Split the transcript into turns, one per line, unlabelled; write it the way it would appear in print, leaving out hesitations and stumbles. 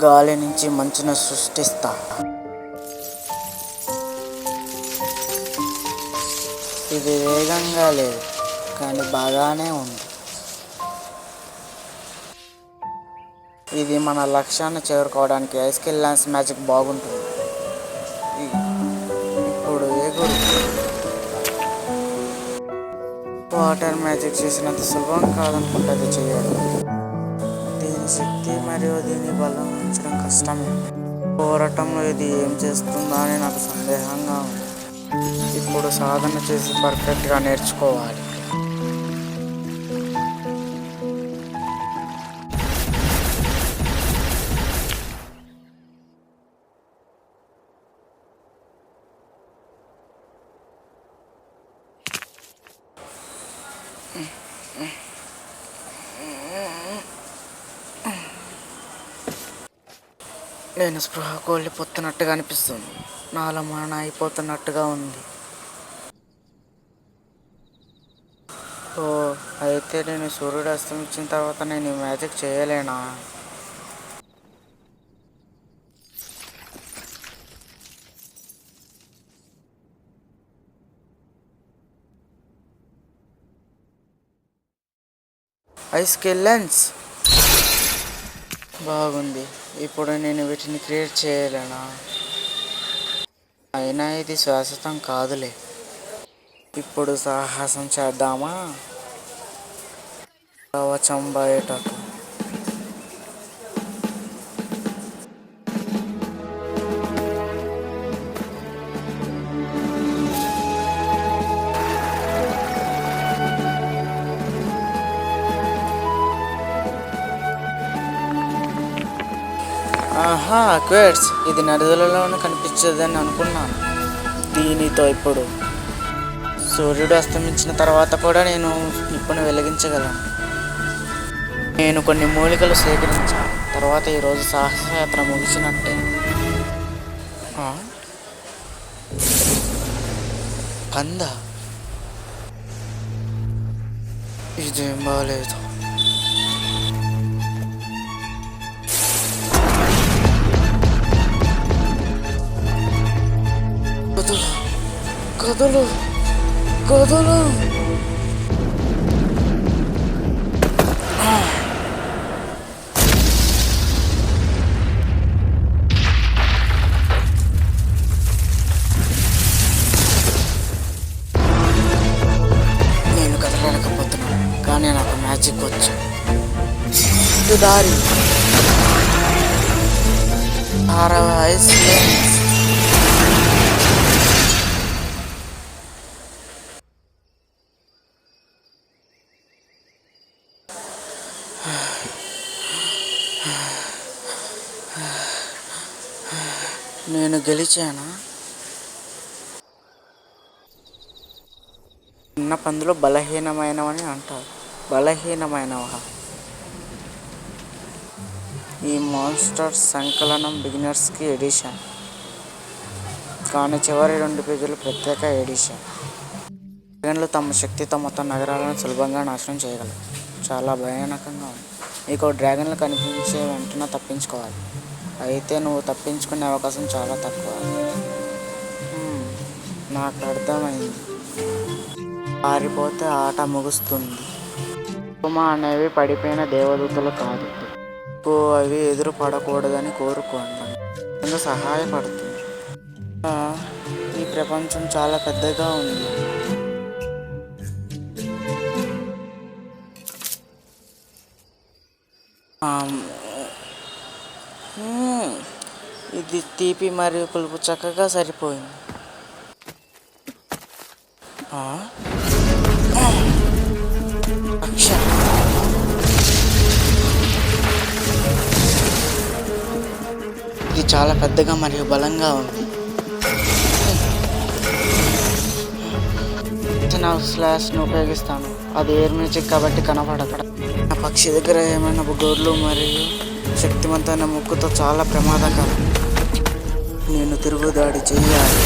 గాలి నుంచి మంచును సృష్టిస్తా. ఇది వేగంగా లేదు, కానీ బాగానే ఉంది. ఇది మన లక్ష్యాన్ని చేరుకోవడానికి ఐస్కిల్ ల్యాన్స్ మ్యాజిక్ బాగుంటుంది. ఇప్పుడు ఎగురు. వాటర్ మ్యాజిక్ చేసినంత సులభం కాదనుకుంటుంది చేయడం. దీని శక్తి మరియు దీని బలం ఉంచడం కష్టమే. పోరాటంలో ఇది ఏం చేస్తుందో అని నాకు సందేహంగా ఉంది. ఇప్పుడు సాధన చేసి పర్ఫెక్ట్గా నేర్చుకోవాలి. నేను స్పృహ కోల్పోతున్నట్టుగా అనిపిస్తుంది. నాలో మరణ అయిపోతున్నట్టుగా ఉంది. ఓ, అయితే నేను సూర్యుడు అస్తమించిన తర్వాత నేను ఈ మ్యాజిక్ చేయలేనా? ఐస్కిల్ లెన్స్ బాగుంది. ఇప్పుడు నేను వీటిని క్రియేట్ చేయలేనా? అయినా ఇది శాశ్వతం కాదులే. ఇప్పుడు సాహసం చేద్దామా? కవచం బయటకు. ఆహా, క్వేట్స్. ఇది నదులలోనే కనిపించదని అనుకున్నాను. దీనితో ఇప్పుడు సూర్యుడు అస్తమించిన తర్వాత కూడా నేను నిప్పును వెలిగించగలను. నేను కొన్ని మూలికలు సేకరించాను. తర్వాత ఈరోజు సాహసయాత్ర ముగిసినట్టే. పంద, ఇదేం బాగాలేదు. కథలు కథలు నేను కదలలేకపోతున్నాను, కానీ నాకు మ్యాజిక్ వచ్చు. దారి ఐస్ లెన్స్. నేను గెలిచానా? చిన్న పందులు బలహీనమైనవని అంటారు. బలహీనమైనవా? ఈ మాన్స్టర్ సంకలనం బిగినర్స్కి ఎడిషన్, కానీ చివరి 2 పేజీలు ప్రత్యేక ఎడిషన్. డ్రాగన్లు తమ శక్తితో మొత్తం నగరాలను సులభంగా నాశనం చేయగలరు. చాలా భయానకంగా ఉంది. నీకు డ్రాగన్లు కనిపించే వెంటనే తప్పించుకోవాలి. అయితే నువ్వు తప్పించుకునే అవకాశం చాలా తక్కువ. నాకు అర్థమైంది. పారిపోతే ఆట ముగుస్తుంది. ఉమా అనేవి పడిపోయిన దేవదూతలు కాదు. అవి ఎదురు పడకూడదని కోరుకుంటాను. సహాయపడుతుంది. ఈ ప్రపంచం చాలా పెద్దగా ఉంది. ఇది తీపి మరియు పులుపు చక్కగా సరిపోయింది. ఇది చాలా పెద్దగా మరియు బలంగా ఉంది. స్లాష్ను ఉపయోగిస్తాను. అది ఎయిర్ మ్యాజిక్ కాబట్టి కనపడక్కడ. ఆ పక్షి దగ్గర ఏమైనా గోర్లు మరియు శక్తివంతమైన ముక్కుతో చాలా ప్రమాదకరం. నేను తిరుగుదాడి చెయ్యాలి.